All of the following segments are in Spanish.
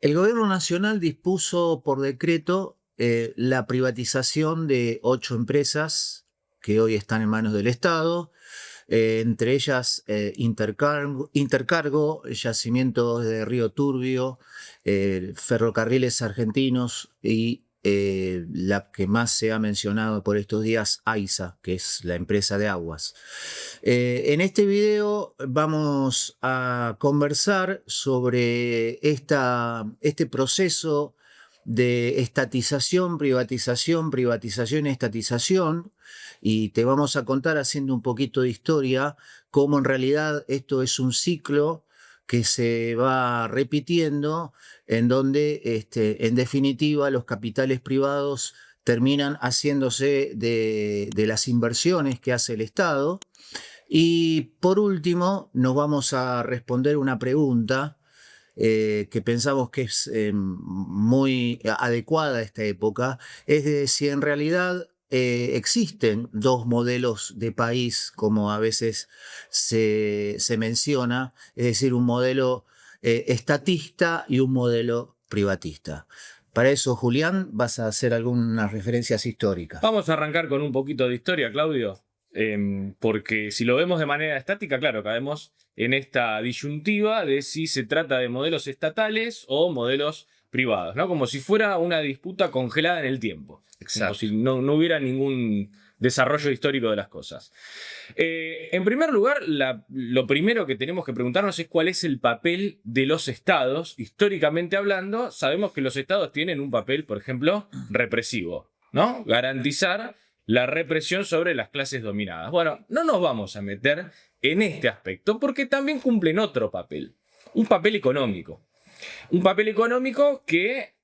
El gobierno nacional dispuso por decreto la privatización de 8 empresas que hoy están en manos del Estado, entre ellas Intercargo, Yacimientos de Río Turbio, Ferrocarriles Argentinos y la que más se ha mencionado por estos días, AISA, que es la empresa de aguas. En este video vamos a conversar sobre este proceso de estatización, privatización, privatización y estatización, y te vamos a contar, haciendo un poquito de historia, cómo en realidad esto es un ciclo que se va repitiendo, en donde en definitiva los capitales privados terminan haciéndose de las inversiones que hace el Estado. Y por último, nos vamos a responder una pregunta que pensamos que es muy adecuada a esta época, es de si en realidad existen dos modelos de país, como a veces se menciona, es decir, un modelo estatista y un modelo privatista. Para eso, Julián, vas a hacer algunas referencias históricas. Vamos a arrancar con un poquito de historia, Claudio, porque si lo vemos de manera estática, claro, caemos en esta disyuntiva de si se trata de modelos estatales o modelos privados, ¿no? Como si fuera una disputa congelada en el tiempo. Exacto. Como si no hubiera ningún desarrollo histórico de las cosas. En primer lugar, lo primero que tenemos que preguntarnos es cuál es el papel de los estados. Históricamente hablando, sabemos que los estados tienen un papel, por ejemplo, represivo, ¿no? Garantizar la represión sobre las clases dominadas. Bueno, no nos vamos a meter en este aspecto porque también cumplen otro papel, un papel económico. Un papel económico que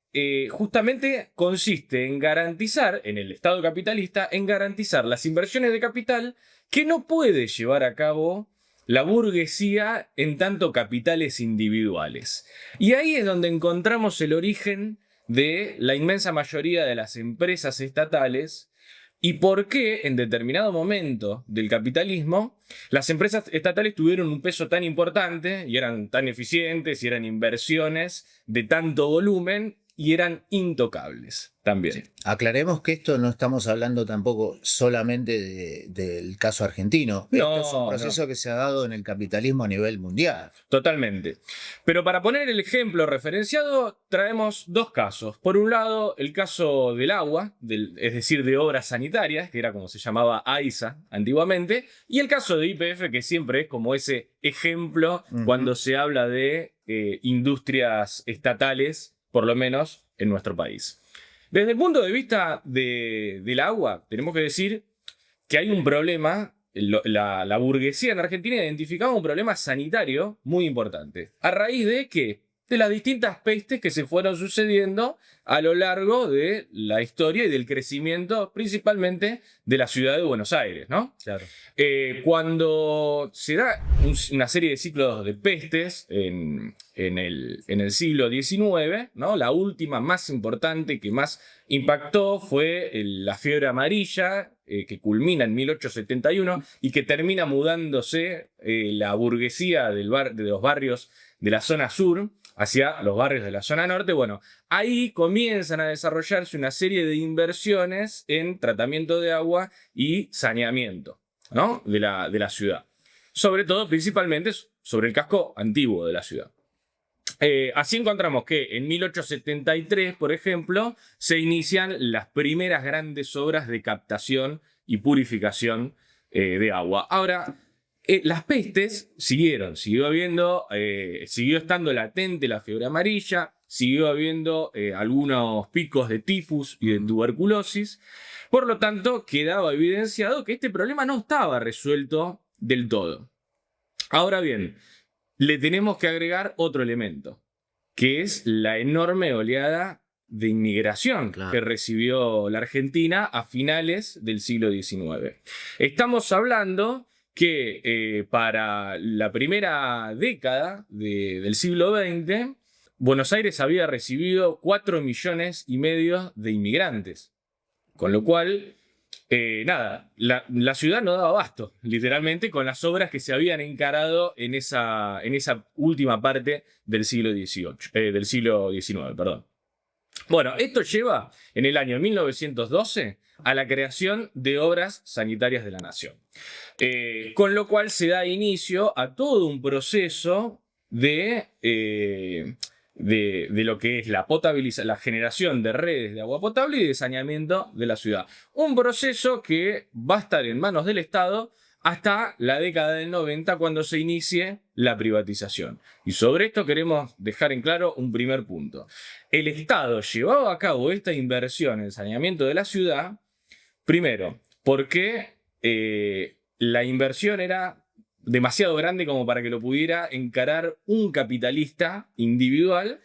justamente consiste en garantizar, en el Estado capitalista, en garantizar las inversiones de capital que no puede llevar a cabo la burguesía en tanto capitales individuales. Y ahí es donde encontramos el origen de la inmensa mayoría de las empresas estatales y por qué en determinado momento del capitalismo las empresas estatales tuvieron un peso tan importante y eran tan eficientes y eran inversiones de tanto volumen y eran intocables también. Sí. Aclaremos que esto no estamos hablando tampoco solamente del caso argentino. Esto es un proceso que se ha dado en el capitalismo a nivel mundial. Totalmente. Pero para poner el ejemplo referenciado, traemos dos casos. Por un lado, el caso del agua, es decir, de obras sanitarias, que era como se llamaba AISA antiguamente, y el caso de YPF, que siempre es como ese ejemplo cuando se habla de industrias estatales, por lo menos en nuestro país. Desde el punto de vista del agua, tenemos que decir que hay un problema. La burguesía en Argentina identificaba un problema sanitario muy importante. ¿A raíz de qué? De las distintas pestes que se fueron sucediendo a lo largo de la historia y del crecimiento, principalmente de la ciudad de Buenos Aires, ¿no? Claro. Cuando se da una serie de ciclos de pestes en el siglo XIX, ¿no? La última más importante que más impactó fue la fiebre amarilla, que culmina en 1871 y que termina mudándose la burguesía de los barrios de la zona sur hacia los barrios de la zona norte. Bueno, ahí comienzan a desarrollarse una serie de inversiones en tratamiento de agua y saneamiento, ¿no? de la ciudad. Sobre todo, principalmente, sobre el casco antiguo de la ciudad. Así encontramos que en 1873, por ejemplo, se inician las primeras grandes obras de captación y purificación de agua. Ahora, las pestes siguió estando latente la fiebre amarilla, siguió habiendo algunos picos de tifus y de tuberculosis. Por lo tanto, quedaba evidenciado que este problema no estaba resuelto del todo. Ahora bien, le tenemos que agregar otro elemento, que es la enorme oleada de inmigración que recibió la Argentina a finales del siglo XIX. Estamos hablando que para la primera década del siglo XX, Buenos Aires había recibido 4,5 millones de inmigrantes, con lo cual nada, la ciudad no daba abasto, literalmente, con las obras que se habían encarado en esa última parte del siglo del siglo XIX, perdón. Bueno, esto lleva en el año 1912 a la creación de Obras Sanitarias de la Nación. Con lo cual se da inicio a todo un proceso de lo que es la generación de redes de agua potable y de saneamiento de la ciudad. Un proceso que va a estar en manos del Estado hasta la década del 90, cuando se inicie la privatización. Y sobre esto queremos dejar en claro un primer punto. El Estado llevaba a cabo esta inversión en el saneamiento de la ciudad, primero, porque la inversión era demasiado grande como para que lo pudiera encarar un capitalista individual.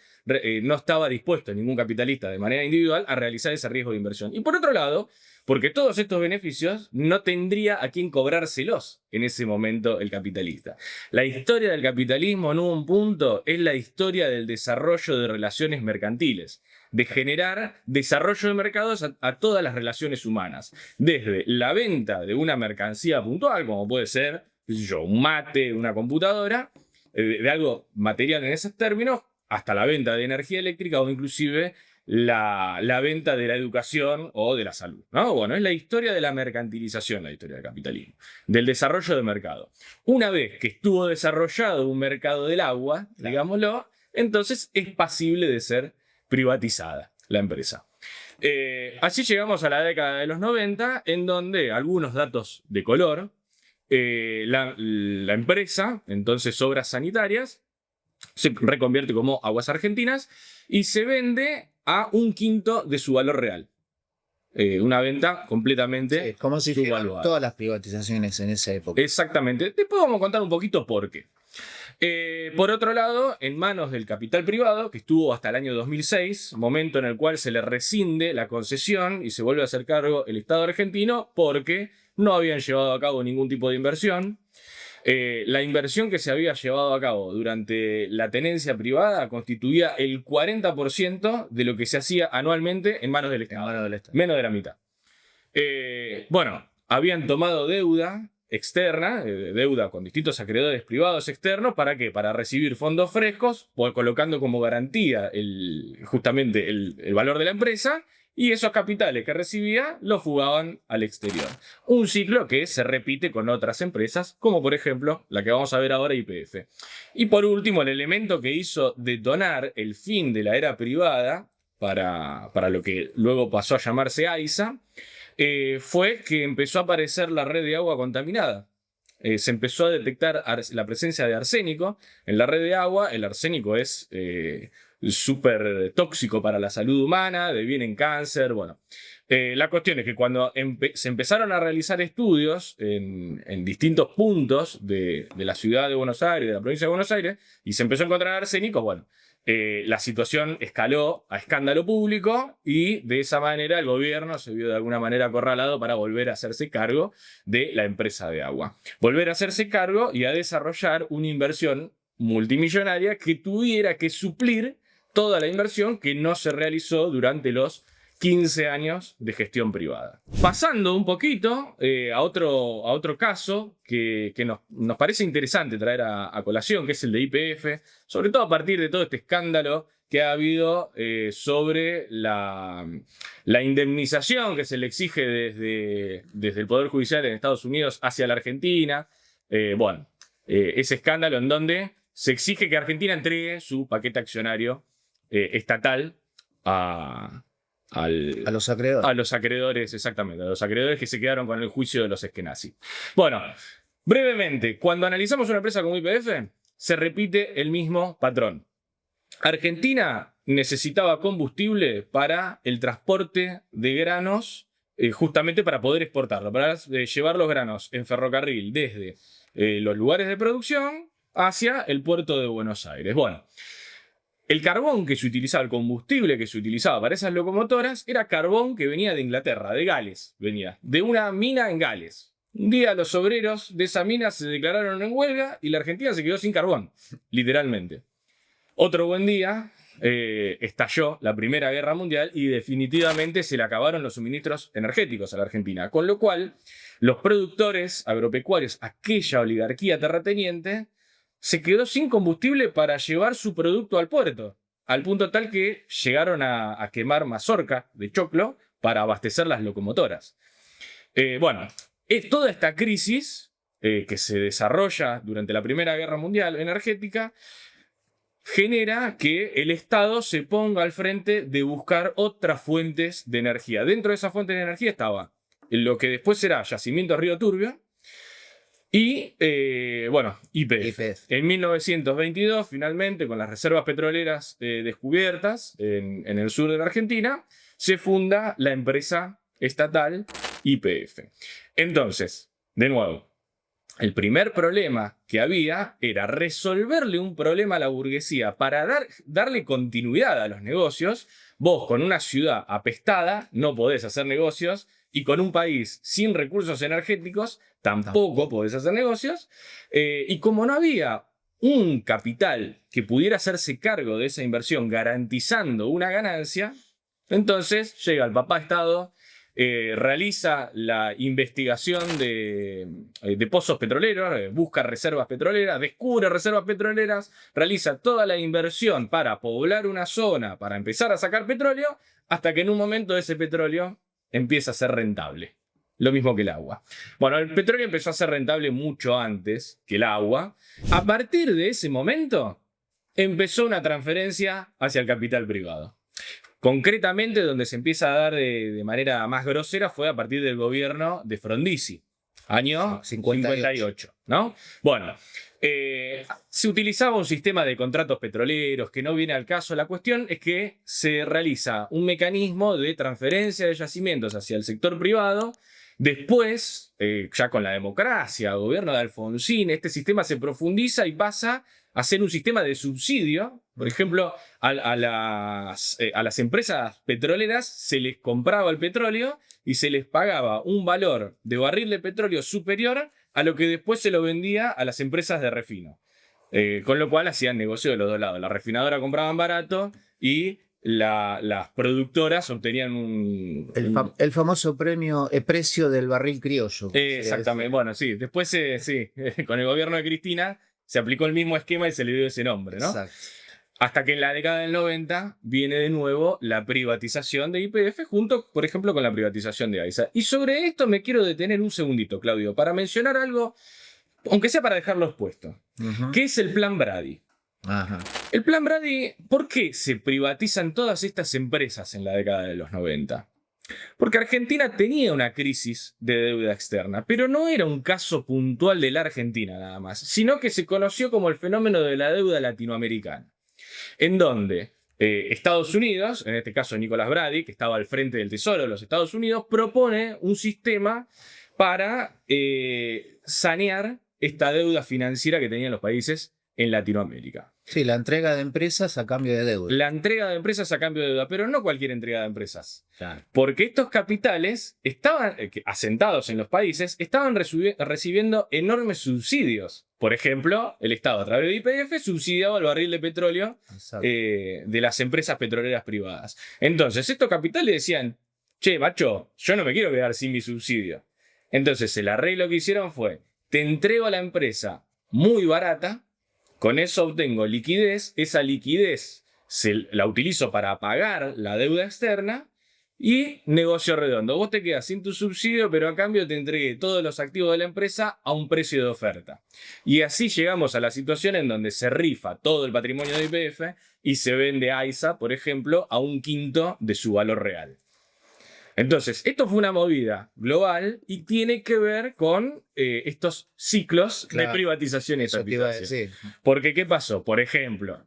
No estaba dispuesto ningún capitalista de manera individual a realizar ese riesgo de inversión. Y por otro lado, porque todos estos beneficios no tendría a quién cobrárselos en ese momento el capitalista. La historia del capitalismo en un punto es la historia del desarrollo de relaciones mercantiles, de generar desarrollo de mercados a todas las relaciones humanas, desde la venta de una mercancía puntual, como puede ser, qué sé yo, un mate, una computadora, de algo material en esos términos, hasta la venta de energía eléctrica o inclusive la venta de la educación o de la salud, ¿no? Bueno, es la historia de la mercantilización, la historia del capitalismo, del desarrollo de mercado. Una vez que estuvo desarrollado un mercado del agua, digámoslo, entonces es pasible de ser privatizada la empresa. Así llegamos a la década de los 90, en donde algunos datos de color, la empresa, entonces Obras Sanitarias, se reconvierte como Aguas Argentinas y se vende a 1/5 de su valor real. Una venta completamente como si fueran subvaluada. todas las privatizaciones en esa época. Exactamente. Después vamos a contar un poquito por qué. Por otro lado, en manos del capital privado, que estuvo hasta el año 2006, momento en el cual se le rescinde la concesión y se vuelve a hacer cargo el Estado argentino porque no habían llevado a cabo ningún tipo de inversión. La inversión que se había llevado a cabo durante la tenencia privada constituía el 40% de lo que se hacía anualmente en manos del Estado. Menos de la mitad. Bueno, habían tomado deuda externa, deuda con distintos acreedores privados externos, ¿para qué? Para recibir fondos frescos, colocando como garantía justamente el valor de la empresa, y esos capitales que recibía los fugaban al exterior. Un ciclo que se repite con otras empresas, como por ejemplo la que vamos a ver ahora, YPF. Y por último, el elemento que hizo detonar el fin de la era privada, para lo que luego pasó a llamarse AISA, fue que empezó a aparecer la red de agua contaminada. Se empezó a detectar la presencia de arsénico en la red de agua. El arsénico es súper tóxico para la salud humana, deviene en cáncer. Bueno, la cuestión es que cuando se empezaron a realizar estudios en distintos puntos de la ciudad de Buenos Aires, de la provincia de Buenos Aires, y se empezó a encontrar arsénico, bueno, la situación escaló a escándalo público y de esa manera el gobierno se vio de alguna manera acorralado para volver a hacerse cargo de la empresa de agua. Volver a hacerse cargo y a desarrollar una inversión multimillonaria que tuviera que suplir toda la inversión que no se realizó durante los 15 años de gestión privada. Pasando un poquito a otro caso que nos parece interesante traer a colación, que es el de YPF, sobre todo a partir de todo este escándalo que ha habido sobre la indemnización que se le exige desde el Poder Judicial en Estados Unidos hacia la Argentina. Ese escándalo en donde se exige que Argentina entregue su paquete accionario estatal a los acreedores. A los acreedores, exactamente. A los acreedores que se quedaron con el juicio de los eskenazi. Bueno, brevemente, cuando analizamos una empresa como YPF, se repite el mismo patrón. Argentina necesitaba combustible para el transporte de granos, justamente para poder exportarlo, para llevar los granos en ferrocarril desde los lugares de producción hacia el puerto de Buenos Aires. Bueno, el carbón que se utilizaba, el combustible que se utilizaba para esas locomotoras, era carbón que venía de Inglaterra, de Gales, venía de una mina en Gales. Un día los obreros de esa mina se declararon en huelga y la Argentina se quedó sin carbón, literalmente. Otro buen día, estalló la Primera Guerra Mundial y definitivamente se le acabaron los suministros energéticos a la Argentina. Con lo cual, los productores agropecuarios, aquella oligarquía terrateniente, se quedó sin combustible para llevar su producto al puerto. Al punto tal que llegaron a quemar mazorca de choclo para abastecer las locomotoras. Toda esta crisis que se desarrolla durante la Primera Guerra Mundial energética genera que el Estado se ponga al frente de buscar otras fuentes de energía. Dentro de esas fuentes de energía estaba lo que después será Yacimiento Río Turbio y, YPF. En 1922, finalmente, con las reservas petroleras descubiertas en el sur de la Argentina, se funda la empresa estatal YPF. Entonces, de nuevo, el primer problema que había era resolverle un problema a la burguesía para darle continuidad a los negocios. Vos, con una ciudad apestada, no podés hacer negocios, y con un país sin recursos energéticos, tampoco podés hacer negocios. Y como no había un capital que pudiera hacerse cargo de esa inversión garantizando una ganancia, entonces llega el papá Estado, realiza la investigación de pozos petroleros, busca reservas petroleras, descubre reservas petroleras, realiza toda la inversión para poblar una zona, para empezar a sacar petróleo, hasta que en un momento ese petróleo empieza a ser rentable. Lo mismo que el agua. Bueno, el petróleo empezó a ser rentable mucho antes que el agua. A partir de ese momento, empezó una transferencia hacia el capital privado. Concretamente, donde se empieza a dar de manera más grosera fue a partir del gobierno de Frondizi, año 58, ¿no? Bueno, se utilizaba un sistema de contratos petroleros que no viene al caso. La cuestión es que se realiza un mecanismo de transferencia de yacimientos hacia el sector privado. Después, ya con la democracia, gobierno de Alfonsín, este sistema se profundiza y pasa a ser un sistema de subsidio. Por ejemplo, a las empresas petroleras se les compraba el petróleo y se les pagaba un valor de barril de petróleo superior a lo que después se lo vendía a las empresas de refino. Con lo cual hacían negocio de los dos lados. La refinadora compraban barato y las productoras obtenían el famoso precio del barril criollo. Exactamente. Bueno, sí. Después, con el gobierno de Cristina se aplicó el mismo esquema y se le dio ese nombre, ¿no? Exacto. Hasta que en la década del 90 viene de nuevo la privatización de YPF junto, por ejemplo, con la privatización de AISA. Y sobre esto me quiero detener un segundito, Claudio, para mencionar algo, aunque sea para dejarlo expuesto, que es el Plan Brady. Ajá. El Plan Brady, ¿por qué se privatizan todas estas empresas en la década de los 90? Porque Argentina tenía una crisis de deuda externa, pero no era un caso puntual de la Argentina nada más, sino que se conoció como el fenómeno de la deuda latinoamericana, en donde Estados Unidos, en este caso Nicolás Brady, que estaba al frente del Tesoro de los Estados Unidos, propone un sistema para sanear esta deuda financiera que tenían los países en Latinoamérica. Sí, la entrega de empresas a cambio de deuda. La entrega de empresas a cambio de deuda, pero no cualquier entrega de empresas. Claro. Porque estos capitales estaban asentados en los países, estaban recibiendo enormes subsidios. Por ejemplo, el Estado a través de YPF subsidiaba el barril de petróleo de las empresas petroleras privadas. Entonces, estos capitales decían, che, macho, yo no me quiero quedar sin mi subsidio. Entonces, el arreglo que hicieron fue, te entrego a la empresa muy barata, con eso obtengo liquidez, esa liquidez la utilizo para pagar la deuda externa y negocio redondo. Vos te quedas sin tu subsidio, pero a cambio te entregué todos los activos de la empresa a un precio de oferta. Y así llegamos a la situación en donde se rifa todo el patrimonio de YPF y se vende AISA, por ejemplo, a 1/5 de su valor real. Entonces, esto fue una movida global y tiene que ver con estos ciclos de privatización y estatización. Porque, ¿qué pasó? Por ejemplo,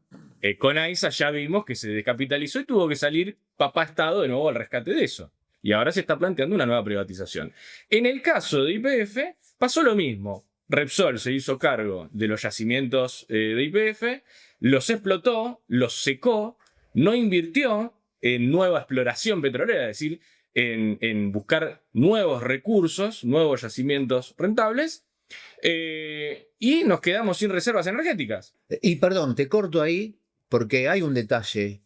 con AISA ya vimos que se descapitalizó y tuvo que salir papá Estado de nuevo al rescate de eso. Y ahora se está planteando una nueva privatización. En el caso de YPF pasó lo mismo. Repsol se hizo cargo de los yacimientos de YPF, los explotó, los secó, no invirtió en nueva exploración petrolera, es decir, en buscar nuevos recursos, nuevos yacimientos rentables, y nos quedamos sin reservas energéticas. Y perdón, te corto ahí, porque hay un detalle.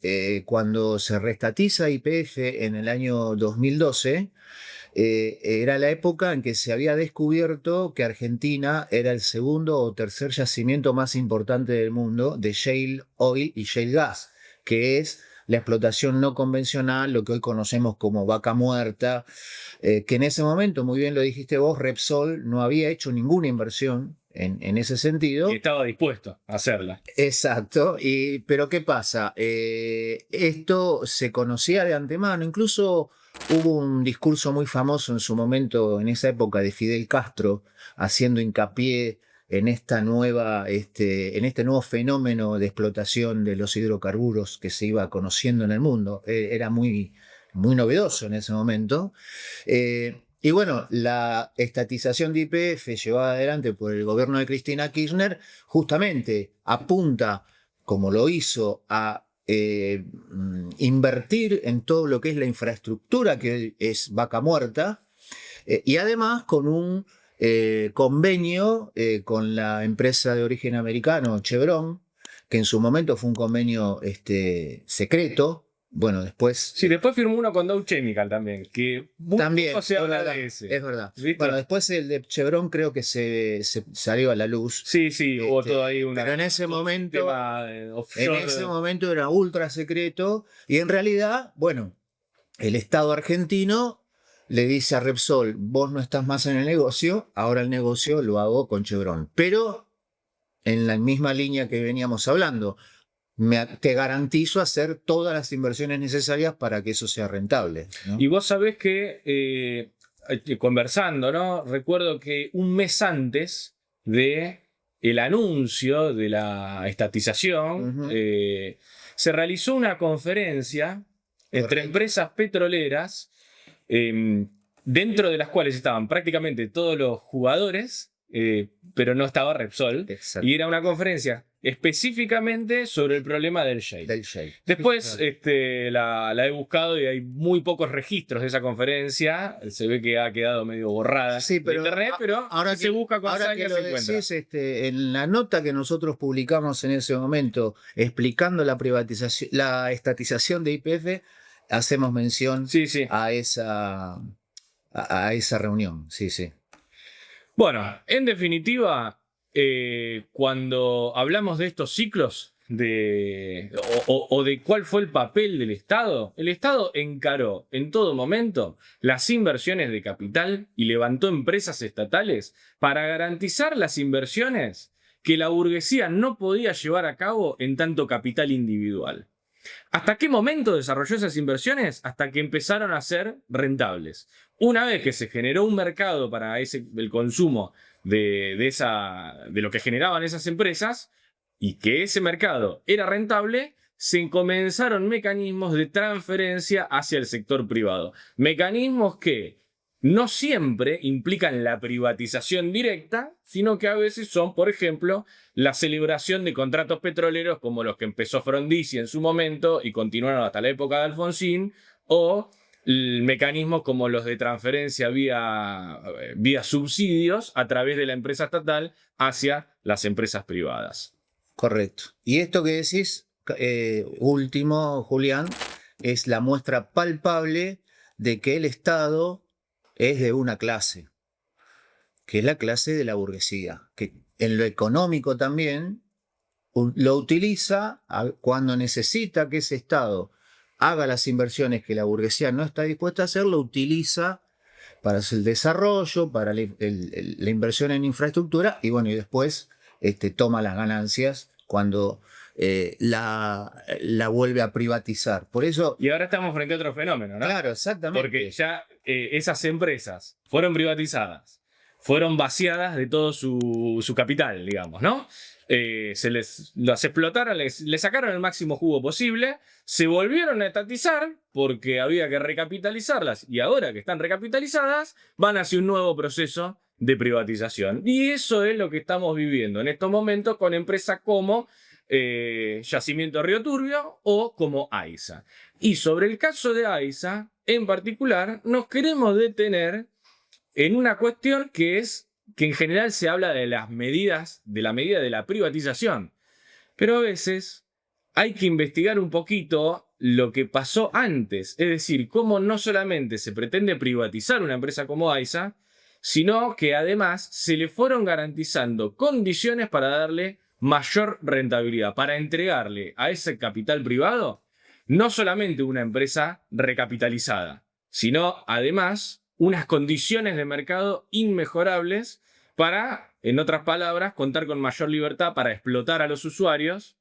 Cuando se reestatiza YPF en el año 2012, era la época en que se había descubierto que Argentina era el segundo o tercer yacimiento más importante del mundo de shale oil y shale gas, que es la explotación no convencional, lo que hoy conocemos como vaca muerta, que en ese momento, muy bien lo dijiste vos, Repsol no había hecho ninguna inversión en ese sentido. Y estaba dispuesto a hacerla. Exacto, pero ¿qué pasa? Esto se conocía de antemano, incluso hubo un discurso muy famoso en su momento, en esa época, de Fidel Castro, haciendo hincapié en esta en este nuevo fenómeno de explotación de los hidrocarburos que se iba conociendo en el mundo. Era muy, muy novedoso en ese momento. Y bueno, la estatización de YPF llevada adelante por el gobierno de Cristina Kirchner justamente apunta, como lo hizo, a invertir en todo lo que es la infraestructura que es vaca muerta, y además con un convenio con la empresa de origen americano Chevron, que en su momento fue un convenio secreto. Bueno, después... Sí, después firmó uno con Dow Chemical también, que muy También, poco se es habla verdad, de ese. es verdad. ¿Viste? Bueno, después el de Chevron creo que se salió a la luz. Sí, sí, hubo todo ahí Pero en ese momento, tema offshore. en ese momento era ultra secreto, y en realidad, bueno, el Estado argentino le dice a Repsol: vos no estás más en el negocio, ahora el negocio lo hago con Chevron. Pero en la misma línea que veníamos hablando, te garantizo hacer todas las inversiones necesarias para que eso sea rentable, ¿no? Y vos sabés que, conversando, ¿no? Recuerdo que un mes antes de el anuncio de la estatización, se realizó una conferencia entre empresas petroleras, dentro de las cuales estaban prácticamente todos los jugadores, pero no estaba Repsol. Exacto. Y era una conferencia específicamente sobre el problema del shale. Después la he buscado y hay muy pocos registros de esa conferencia. Se ve que ha quedado medio borrada de internet, pero ahora si se busca con ahora que hazaña lo se encuentra. decís, en la nota que nosotros publicamos en ese momento explicando la privatización, la estatización de YPF, hacemos mención Sí, sí. a esa reunión. Sí, sí. Bueno, en definitiva, cuando hablamos de estos ciclos o de cuál fue el papel del Estado, el Estado encaró en todo momento las inversiones de capital y levantó empresas estatales para garantizar las inversiones que la burguesía no podía llevar a cabo en tanto capital individual. ¿Hasta qué momento desarrolló esas inversiones? Hasta que empezaron a ser rentables. Una vez que se generó un mercado para el consumo de lo que generaban esas empresas y que ese mercado era rentable, se comenzaron mecanismos de transferencia hacia el sector privado. Mecanismos que no siempre implican la privatización directa, sino que a veces son, por ejemplo, la celebración de contratos petroleros como los que empezó Frondizi en su momento y continuaron hasta la época de Alfonsín, o mecanismos como los de transferencia vía subsidios a través de la empresa estatal hacia las empresas privadas. Correcto. Y esto que decís, último, Julián, es la muestra palpable de que el Estado es de una clase, que es la clase de la burguesía, que en lo económico también lo utiliza cuando necesita que ese Estado haga las inversiones que la burguesía no está dispuesta a hacer, lo utiliza para el desarrollo, para la inversión en infraestructura, y bueno, y después toma las ganancias cuando la vuelve a privatizar. Por eso... Y ahora estamos frente a otro fenómeno, ¿no? Claro, exactamente. Porque ya esas empresas fueron privatizadas, fueron vaciadas de todo su capital, digamos, ¿no? Las explotaron, le sacaron el máximo jugo posible, se volvieron a estatizar porque había que recapitalizarlas, y ahora que están recapitalizadas van hacia un nuevo proceso de privatización. Y eso es lo que estamos viviendo en estos momentos con empresas como Yacimiento Río Turbio o como AISA. Y sobre el caso de AISA en particular nos queremos detener en una cuestión que es que en general se habla de las medidas, de la medida de la privatización, pero a veces hay que investigar un poquito lo que pasó antes. Es decir, cómo no solamente se pretende privatizar una empresa como AISA, sino que además se le fueron garantizando condiciones para darle mayor rentabilidad, para entregarle a ese capital privado no solamente una empresa recapitalizada, sino además unas condiciones de mercado inmejorables para, en otras palabras, contar con mayor libertad para explotar a los usuarios,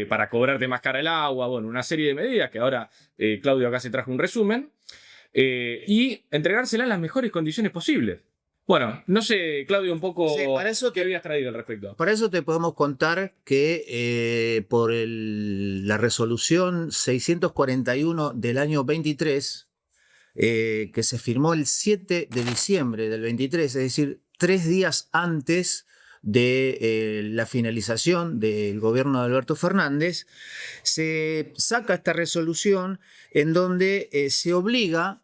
para cobrarte más cara el agua, bueno, una serie de medidas que ahora Claudio acá se trajo un resumen, y entregársela en las mejores condiciones posibles. Bueno, no sé, Claudio, un poco Sí, para eso qué habías traído al respecto. Para eso te podemos contar que por la resolución 641 del año 23, que se firmó el 7 de diciembre del 23, es decir, 3 días antes de la finalización del gobierno de Alberto Fernández, se saca esta resolución en donde se obliga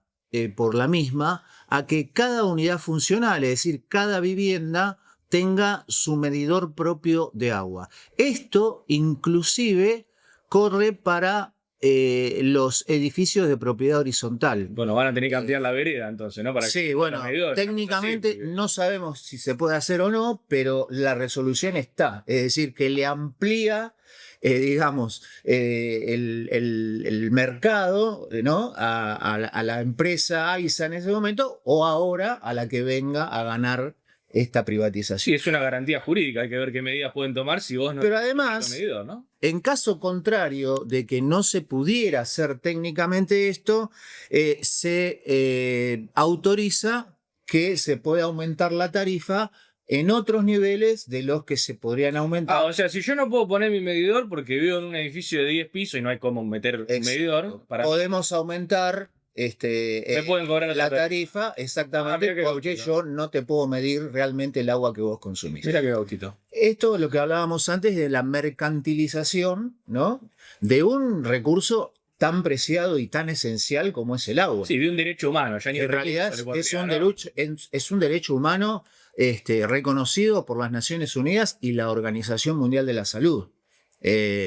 por la misma a que cada unidad funcional, es decir, cada vivienda, tenga su medidor propio de agua. Esto inclusive corre para los edificios de propiedad horizontal. Bueno, van a tener que ampliar la vereda entonces, ¿no? Para Sí, que bueno, los medidores, técnicamente sí, porque... no sabemos si se puede hacer o no, pero la resolución está. Es decir, que le amplía, digamos, el mercado, ¿no? A la empresa AISA en ese momento o ahora a la que venga a ganar esta privatización. Sí, es una garantía jurídica, hay que ver qué medidas pueden tomar si vos no Pero tenés además, medidor, ¿no? en caso contrario de que no se pudiera hacer técnicamente esto, se autoriza que se pueda aumentar la tarifa en otros niveles de los que se podrían aumentar. O sea, si yo no puedo poner mi medidor porque vivo en un edificio de 10 pisos y no hay cómo meter un medidor, podemos aumentar me pueden cobrar la tarifa, exactamente, mira qué porque gautito. yo no te puedo medir realmente el agua que vos consumís. Mira qué gautito. Esto es lo que hablábamos antes de la mercantilización, ¿no? De un recurso tan preciado y tan esencial como es el agua. Sí, de un derecho humano. Ya ni En realidad se le puede es olvidar, es un derecho humano reconocido por las Naciones Unidas y la Organización Mundial de la Salud.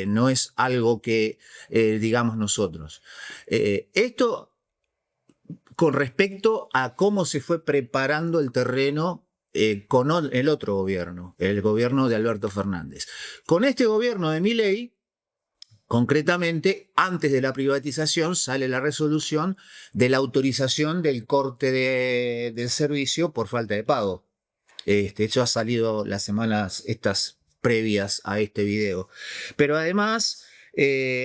No es algo que digamos nosotros. Esto con respecto a cómo se fue preparando el terreno con el otro gobierno, el gobierno de Alberto Fernández. Con este gobierno de Milei, concretamente, antes de la privatización sale la resolución de la autorización del corte del servicio por falta de pago. Eso ha salido las semanas estas previas a este video. Pero además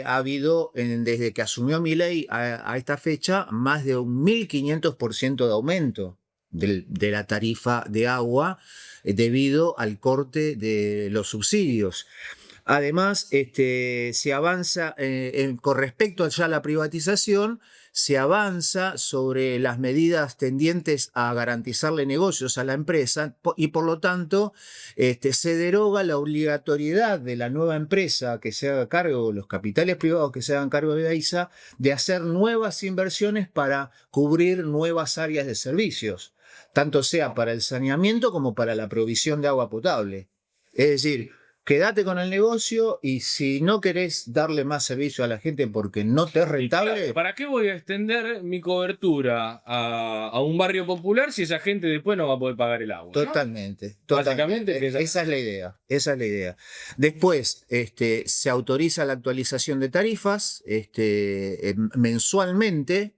ha habido, desde que asumió Milei a esta fecha, más de un 1500% de aumento de la tarifa de agua debido al corte de los subsidios. Además, se avanza con respecto ya a la privatización, se avanza sobre las medidas tendientes a garantizarle negocios a la empresa y por lo tanto se deroga la obligatoriedad de la nueva empresa que se haga cargo, los capitales privados que se hagan cargo de AISA, de hacer nuevas inversiones para cubrir nuevas áreas de servicios, tanto sea para el saneamiento como para la provisión de agua potable. Es decir, quédate con el negocio y si no querés darle más servicio a la gente porque no te es rentable... Claro, ¿para qué voy a extender mi cobertura a un barrio popular si esa gente después no va a poder pagar el agua? Totalmente. ¿No? Básicamente, esa es la idea. Esa es la idea. Después se autoriza la actualización de tarifas mensualmente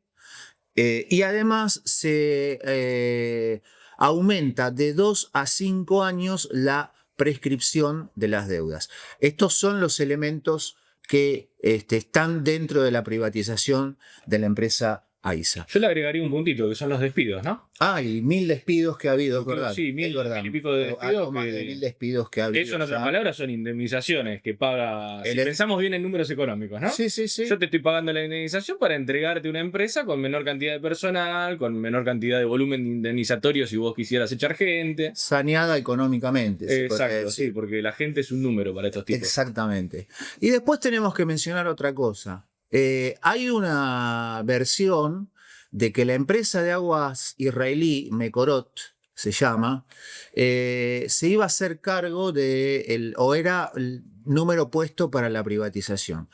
y además se aumenta de 2 a 5 años la prescripción de las deudas. Estos son los elementos que están dentro de la privatización de la empresa AISA. Yo le agregaría un puntito, que son los despidos, ¿no? Y 1000 despidos que ha habido, es verdad. Sí, es verdad. 1000 y pico de despidos. Más de 1000 despidos que ha habido. Eso, en otras palabras, son indemnizaciones que paga... Si pensamos bien en números económicos, ¿no? Sí, sí, sí. Yo te estoy pagando la indemnización para entregarte una empresa con menor cantidad de personal, con menor cantidad de volumen indemnizatorio si vos quisieras echar gente. Saneada económicamente. Exacto, sí, porque la gente es un número para estos tipos. Exactamente. Y después tenemos que mencionar otra cosa. Hay una versión de que la empresa de aguas israelí, Mekorot, se llama, se iba a hacer cargo o era el número puesto para la privatización.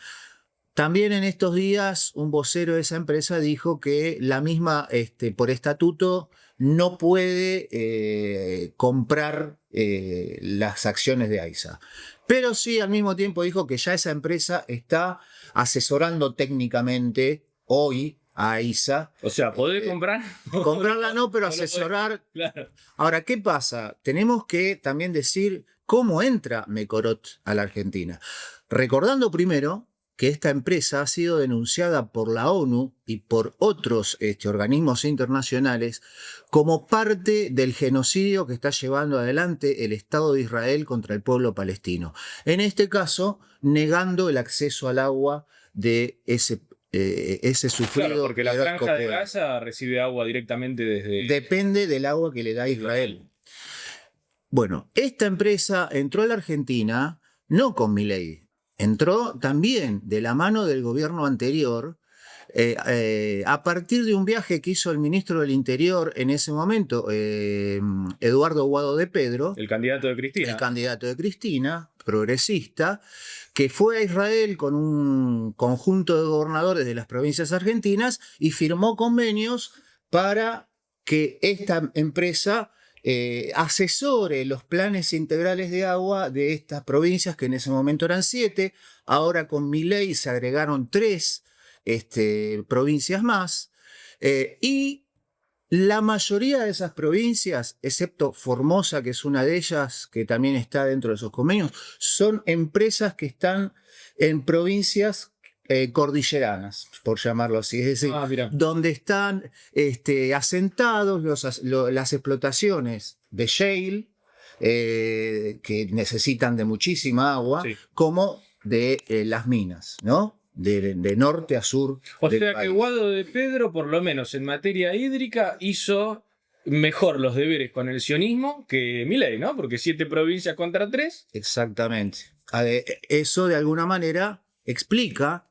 También en estos días un vocero de esa empresa dijo que la misma, por estatuto, no puede comprar las acciones de AISA. Pero sí, al mismo tiempo dijo que ya esa empresa está asesorando técnicamente hoy a AISA. O sea, ¿podés comprar? Comprarla no, pero No lo asesorar. Claro. Ahora, ¿qué pasa? Tenemos que también decir cómo entra Mecorot a la Argentina. Recordando primero que esta empresa ha sido denunciada por la ONU y por otros organismos internacionales como parte del genocidio que está llevando adelante el Estado de Israel contra el pueblo palestino. En este caso, negando el acceso al agua de ese sufrido. Claro, porque la franja de Gaza recibe agua directamente desde... Depende del agua que le da Israel. Bueno, esta empresa entró a la Argentina no con Milei, entró también de la mano del gobierno anterior a partir de un viaje que hizo el ministro del Interior en ese momento, Eduardo Guado de Pedro. El candidato de Cristina. El candidato de Cristina, progresista, que fue a Israel con un conjunto de gobernadores de las provincias argentinas y firmó convenios para que esta empresa asesore los planes integrales de agua de estas provincias, que en ese momento eran 7. Ahora con Milei se agregaron 3 provincias más. Y la mayoría de esas provincias, excepto Formosa, que es una de ellas, que también está dentro de esos convenios, son empresas que están en provincias cordilleranas, por llamarlo así, es decir, donde están asentados las explotaciones de shale, que necesitan de muchísima agua, sí, como de las minas, ¿no? De norte a sur. O sea que Guado de Pedro, por lo menos en materia hídrica, hizo mejor los deberes con el sionismo que Milei, ¿no? Porque 7 provincias contra 3. Exactamente. Eso de alguna manera explica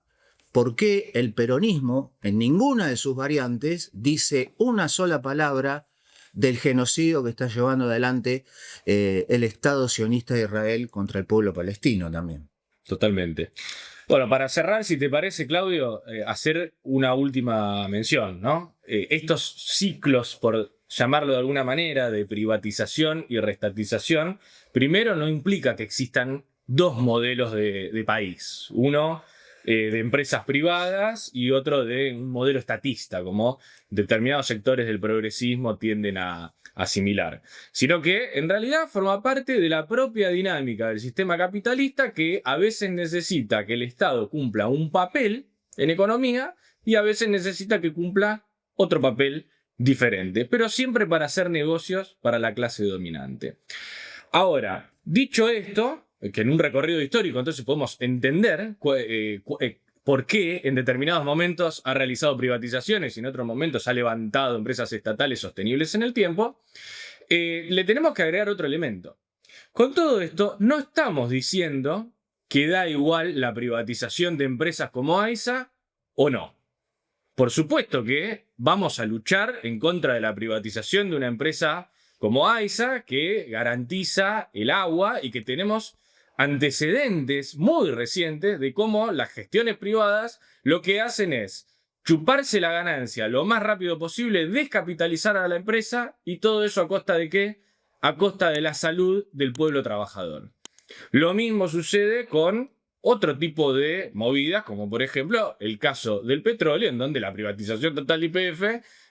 por qué el peronismo, en ninguna de sus variantes, dice una sola palabra del genocidio que está llevando adelante el Estado sionista de Israel contra el pueblo palestino también. Totalmente. Bueno, para cerrar, si te parece, Claudio, hacer una última mención, ¿no? Estos ciclos, por llamarlo de alguna manera, de privatización y reestatización, primero no implica que existan 2 modelos de país. Uno de empresas privadas y otro de un modelo estatista, como determinados sectores del progresismo tienden a asimilar, sino que en realidad forma parte de la propia dinámica del sistema capitalista, que a veces necesita que el Estado cumpla un papel en economía y a veces necesita que cumpla otro papel diferente, pero siempre para hacer negocios para la clase dominante. Ahora, dicho esto, que en un recorrido histórico entonces podemos entender por qué en determinados momentos ha realizado privatizaciones y en otros momentos ha levantado empresas estatales sostenibles en el tiempo, le tenemos que agregar otro elemento. Con todo esto, no estamos diciendo que da igual la privatización de empresas como AISA o no. Por supuesto que vamos a luchar en contra de la privatización de una empresa como AISA, que garantiza el agua y que tenemos antecedentes muy recientes de cómo las gestiones privadas lo que hacen es chuparse la ganancia lo más rápido posible, descapitalizar a la empresa, y todo eso ¿a costa de qué? A costa de la salud del pueblo trabajador. Lo mismo sucede con otro tipo de movidas, como por ejemplo el caso del petróleo, en donde la privatización total de YPF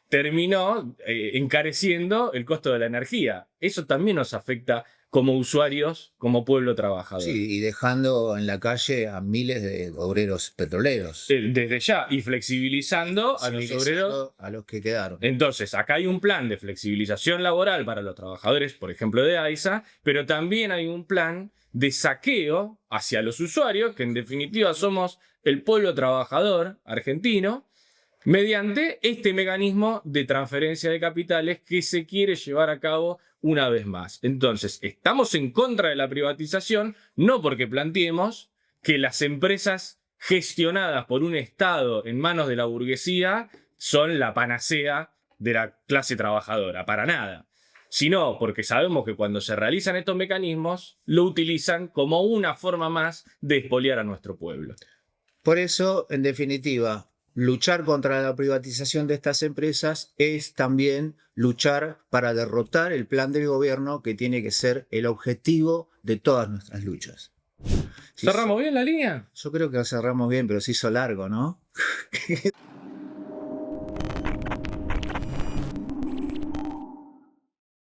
terminó encareciendo el costo de la energía. Eso también nos afecta como usuarios, como pueblo trabajador. Sí, y dejando en la calle a miles de obreros petroleros. Desde ya, y flexibilizando a los obreros. A los que quedaron. Entonces, acá hay un plan de flexibilización laboral para los trabajadores, por ejemplo, de AISA, pero también hay un plan de saqueo hacia los usuarios, que en definitiva somos el pueblo trabajador argentino, mediante este mecanismo de transferencia de capitales que se quiere llevar a cabo una vez más. Entonces, estamos en contra de la privatización, no porque planteemos que las empresas gestionadas por un Estado en manos de la burguesía son la panacea de la clase trabajadora, para nada. sino porque sabemos que cuando se realizan estos mecanismos, lo utilizan como una forma más de expoliar a nuestro pueblo. Por eso, en definitiva, luchar contra la privatización de estas empresas es también luchar para derrotar el plan del gobierno, que tiene que ser el objetivo de todas nuestras luchas. ¿Cerramos bien la línea? Yo creo que lo cerramos bien, pero se hizo largo, ¿no?